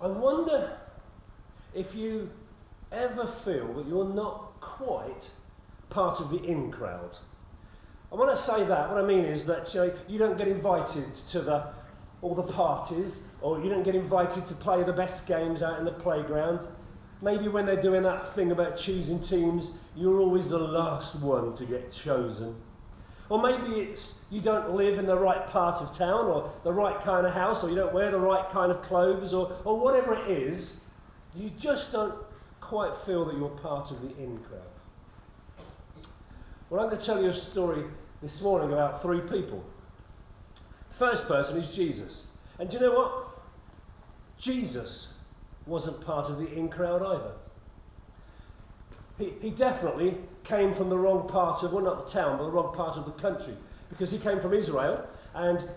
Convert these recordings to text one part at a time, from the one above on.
I wonder if you ever feel that you're not quite part of the in crowd. And when I say that, what I mean is that you don't get invited to all the parties, or you don't get invited to play the best games out in the playground. Maybe when they're doing that thing about choosing teams, you're always the last one to get chosen. Or maybe it's you don't live in the right part of town, or the right kind of house, or you don't wear the right kind of clothes, or whatever it is, you just don't quite feel that you're part of the in crowd. Well, I'm going to tell you a story this morning about three people. The first person is Jesus. And do you know what? Jesus wasn't part of the in crowd either. He definitely came from the wrong part of, well, not the town, but the wrong part of the country, because he came from Israel, and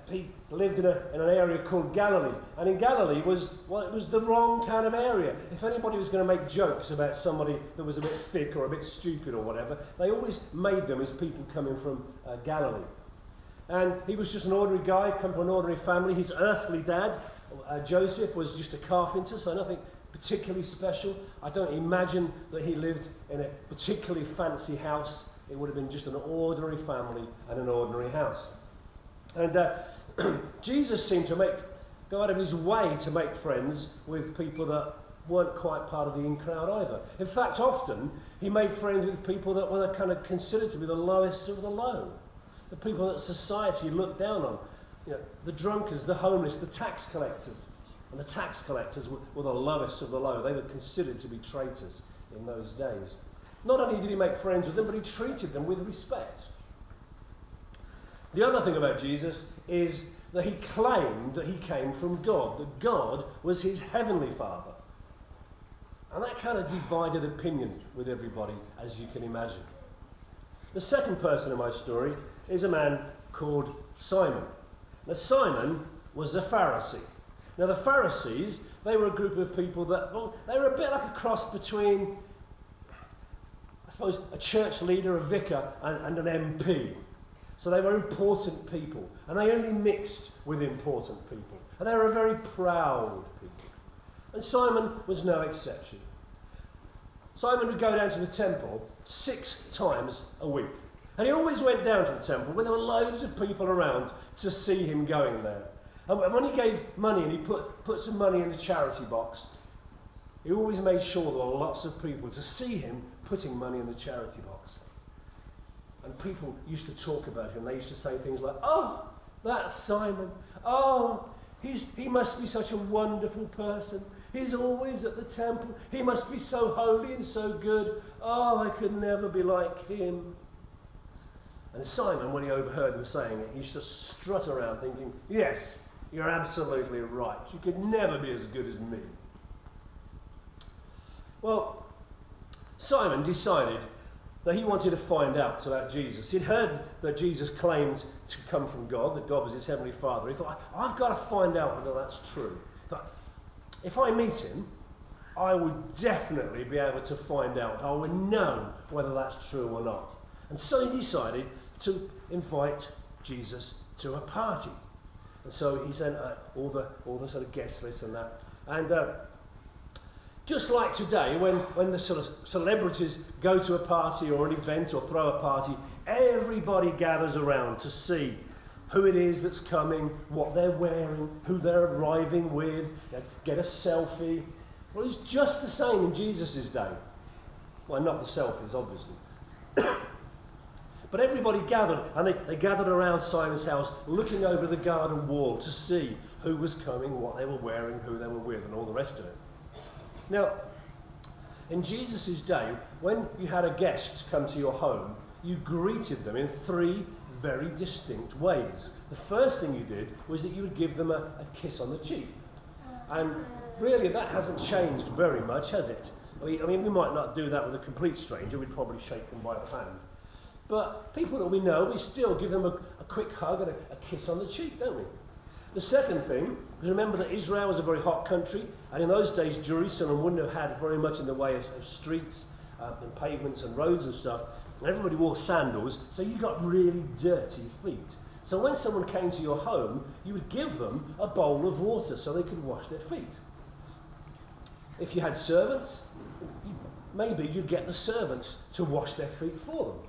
he lived in an area called Galilee. And in Galilee it was the wrong kind of area. If anybody was going to make jokes about somebody that was a bit thick or a bit stupid or whatever, they always made them as people coming from Galilee. And he was just an ordinary guy, come from an ordinary family. His earthly dad, Joseph, was just a carpenter, so nothing particularly special. I don't imagine that he lived in a particularly fancy house. It would have been just an ordinary family and an ordinary house. And Jesus seemed to go out of his way to make friends with people that weren't quite part of the in crowd either. In fact, often he made friends with people that were kind of considered to be the lowest of the low, the people that society looked down on. The drunkards, the homeless, the tax collectors. And the tax collectors were the lowest of the low. They were considered to be traitors in those days. Not only did he make friends with them, but he treated them with respect. The other thing about Jesus is that he claimed that he came from God, that God was his heavenly Father. And that kind of divided opinion with everybody, as you can imagine. The second person in my story is a man called Simon. Now, Simon was a Pharisee. Now, the Pharisees, they were a group of people that, they were a bit like a cross between, I suppose, a church leader, a vicar, and an MP. So they were important people, and they only mixed with important people. And they were a very proud people. And Simon was no exception. Simon would go down to the temple 6 times a week. And he always went down to the temple when there were loads of people around to see him going there. And when he gave money and he put some money in the charity box, he always made sure there were lots of people to see him putting money in the charity box. And people used to talk about him. They used to say things like, "Oh, that's Simon. Oh, he must be such a wonderful person. He's always at the temple. He must be so holy and so good. Oh, I could never be like him." And Simon, when he overheard them saying it, he used to strut around thinking, "Yes, you're absolutely right. You could never be as good as me." Well, Simon decided that he wanted to find out about Jesus. He'd heard that Jesus claimed to come from God, that God was his heavenly Father. He thought, I've got to find out whether that's true. But if I meet him, I would definitely be able to find out. I would know whether that's true or not. And so he decided to invite Jesus to a party. And so he sent all the sort of guest lists and that. And just like today, when the sort of celebrities go to a party or an event or throw a party, everybody gathers around to see who it is that's coming, what they're wearing, who they're arriving with, get a selfie. Well, it was just the same in Jesus' day. Well, not the selfies, obviously. But everybody gathered, and they gathered around Simon's house, looking over the garden wall to see who was coming, what they were wearing, who they were with, and all the rest of it. Now, in Jesus' day, when you had a guest come to your home, you greeted them in 3 very distinct ways. The first thing you did was that you would give them a kiss on the cheek. And really, that hasn't changed very much, has it? I mean, we might not do that with a complete stranger. We'd probably shake them by the hand. But people that we know, we still give them a quick hug and a kiss on the cheek, don't we? The second thing, because remember that Israel was a very hot country, and in those days Jerusalem wouldn't have had very much in the way of streets and pavements and roads and stuff. And everybody wore sandals, so you got really dirty feet. So when someone came to your home, you would give them a bowl of water so they could wash their feet. if you had servants, maybe you'd get the servants to wash their feet for them.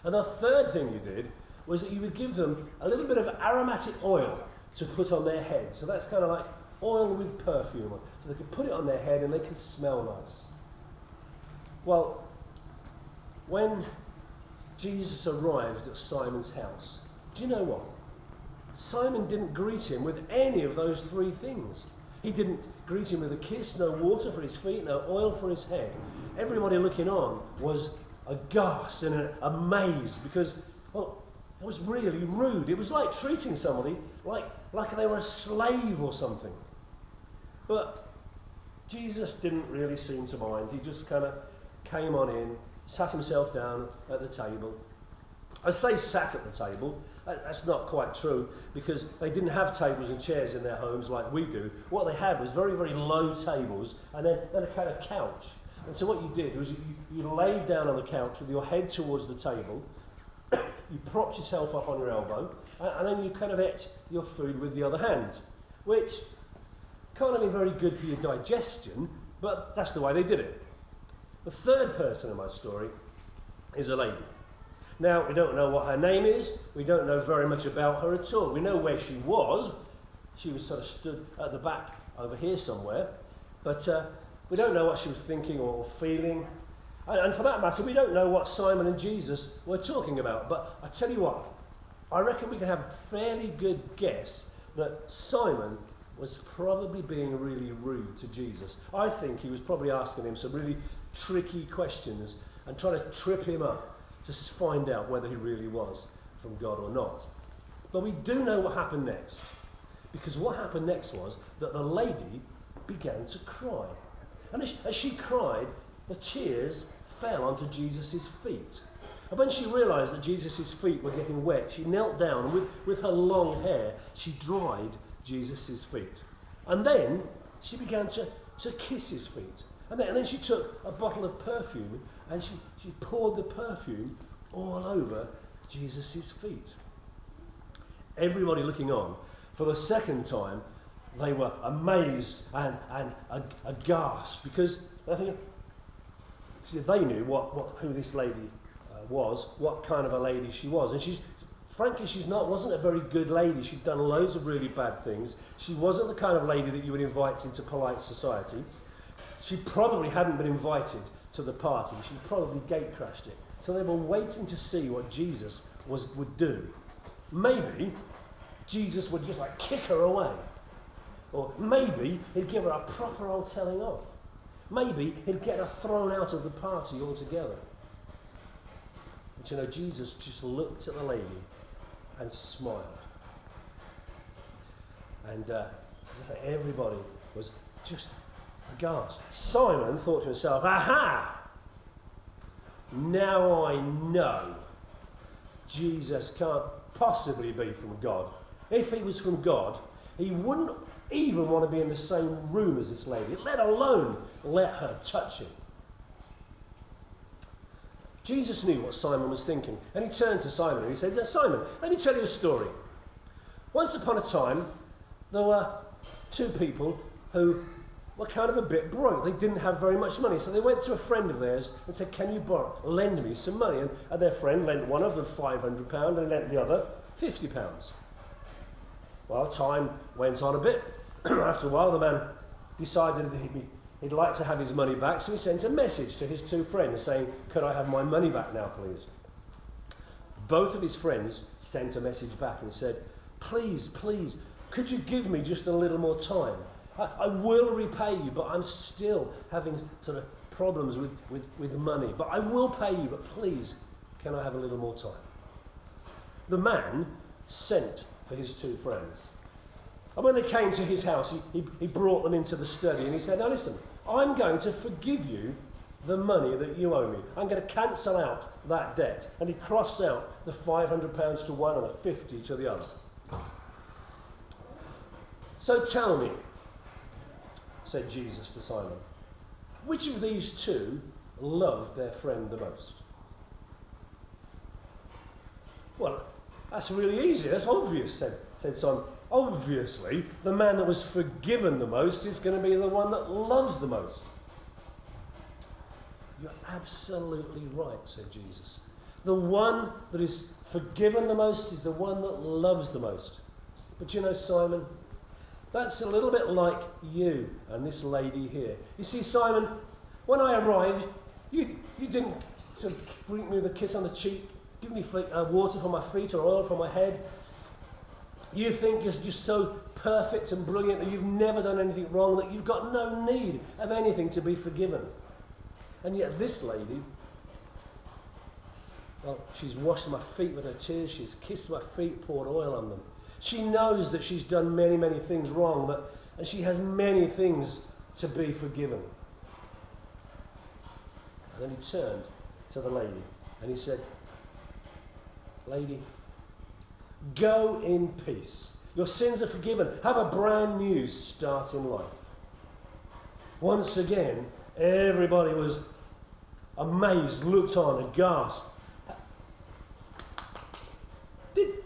And the third thing you did was that you would give them a little bit of aromatic oil to put on their head. So that's kind of like oil with perfume on. So they could put it on their head and they could smell nice. Well, when Jesus arrived at Simon's house, do you know what? Simon didn't greet him with any of those three things. He didn't greet him with a kiss, no water for his feet, no oil for his head. Everybody looking on was aghast and amazed because, well, it was really rude. It was like treating somebody like they were a slave or something. But Jesus didn't really seem to mind. He just kind of came on in, sat himself down at the table. I say sat at the table. That's not quite true because they didn't have tables and chairs in their homes like we do. What they had was very, very low tables and then a kind of couch. And so what you did was you laid down on the couch with your head towards the table, you propped yourself up on your elbow, and then you kind of ate your food with the other hand, which can't be very good for your digestion, but that's the way they did it. The third person in my story is a lady. Now, we don't know what her name is. We don't know very much about her at all. We know where she was. She was sort of stood at the back over here somewhere. But we don't know what she was thinking or feeling. And for that matter, we don't know what Simon and Jesus were talking about. But I tell you what, I reckon we can have a fairly good guess that Simon was probably being really rude to Jesus. I think he was probably asking him some really tricky questions and trying to trip him up to find out whether he really was from God or not. But we do know what happened next. Because what happened next was that the lady began to cry. And as she cried, the tears fell onto Jesus' feet. And when she realised that Jesus' feet were getting wet, she knelt down and with her long hair, she dried Jesus' feet. And then she began to kiss his feet. And then she took a bottle of perfume and she poured the perfume all over Jesus' feet. Everybody looking on, for the second time, they were amazed and aghast because they knew who this lady was, what kind of a lady she was. And frankly, wasn't a very good lady. She'd done loads of really bad things. She wasn't the kind of lady that you would invite into polite society. She probably hadn't been invited to the party. She probably gate-crashed it. So they were waiting to see what Jesus would do. Maybe Jesus would just kick her away. Or maybe he'd give her a proper old telling off. Maybe he'd get her thrown out of the party altogether. But Jesus just looked at the lady and smiled. And everybody was just aghast. Simon thought to himself, aha! Now I know Jesus can't possibly be from God. If he was from God, he wouldn't even want to be in the same room as this lady, let alone let her touch him. Jesus knew what Simon was thinking, and he turned to Simon and he said, Simon, let me tell you a story. Once upon a time, there were two people who were kind of a bit broke. They didn't have very much money, so they went to a friend of theirs and said, can you lend me some money? And their friend lent one of them £500 and lent the other £50. Well, time went on a bit. After a while, the man decided that he'd like to have his money back, so he sent a message to his two friends saying, could I have my money back now, please? Both of his friends sent a message back and said, please, could you give me just a little more time? I will repay you, but I'm still having sort of problems with money. But I will pay you, but please, can I have a little more time? The man sent for his two friends. And when they came to his house, he brought them into the study and he said, now listen, I'm going to forgive you the money that you owe me. I'm going to cancel out that debt. And he crossed out the £500 to one and the 50 to the other. So tell me, said Jesus to Simon, which of these two loved their friend the most? Well, that's really easy, that's obvious, said Simon. obviously, the man that was forgiven the most is going to be the one that loves the most. You're absolutely right, said Jesus. The one that is forgiven the most is the one that loves the most. But you know, Simon, that's a little bit like you and this lady here. You see, Simon, when I arrived, you didn't sort of greet me with a kiss on the cheek, give me water for my feet or oil for my head. You think you're just so perfect and brilliant that you've never done anything wrong, that you've got no need of anything to be forgiven. And yet this lady, well, she's washed my feet with her tears, she's kissed my feet, poured oil on them. She knows that she's done many, many things wrong, and she has many things to be forgiven. And then he turned to the lady and he said, "Lady, go in peace. Your sins are forgiven. Have a brand new start in life." Once again, everybody was amazed, looked on, aghast.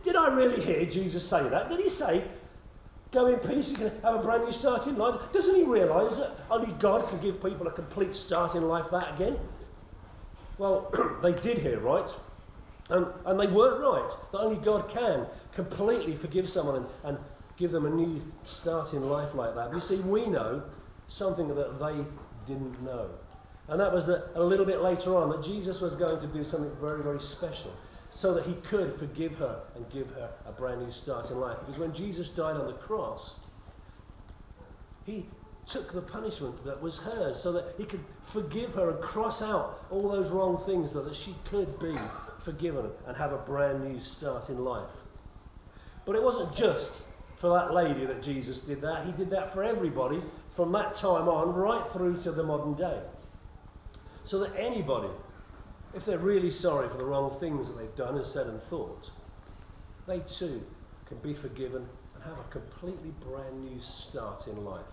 Did I really hear Jesus say that? Did he say, go in peace, you can have a brand new start in life? Doesn't he realise that only God can give people a complete start in life that again? Well, they did hear right, and they were right, that only God can completely forgive someone and give them a new start in life like that. You see, we know something that they didn't know. And that was that a little bit later on, that Jesus was going to do something very, very special so that he could forgive her and give her a brand new start in life. Because when Jesus died on the cross, he took the punishment that was hers so that he could forgive her and cross out all those wrong things so that she could be forgiven and have a brand new start in life. But it wasn't just for that lady that Jesus did that. He did that for everybody from that time on right through to the modern day. So that anybody, if they're really sorry for the wrong things that they've done and said and thought, they too can be forgiven and have a completely brand new start in life.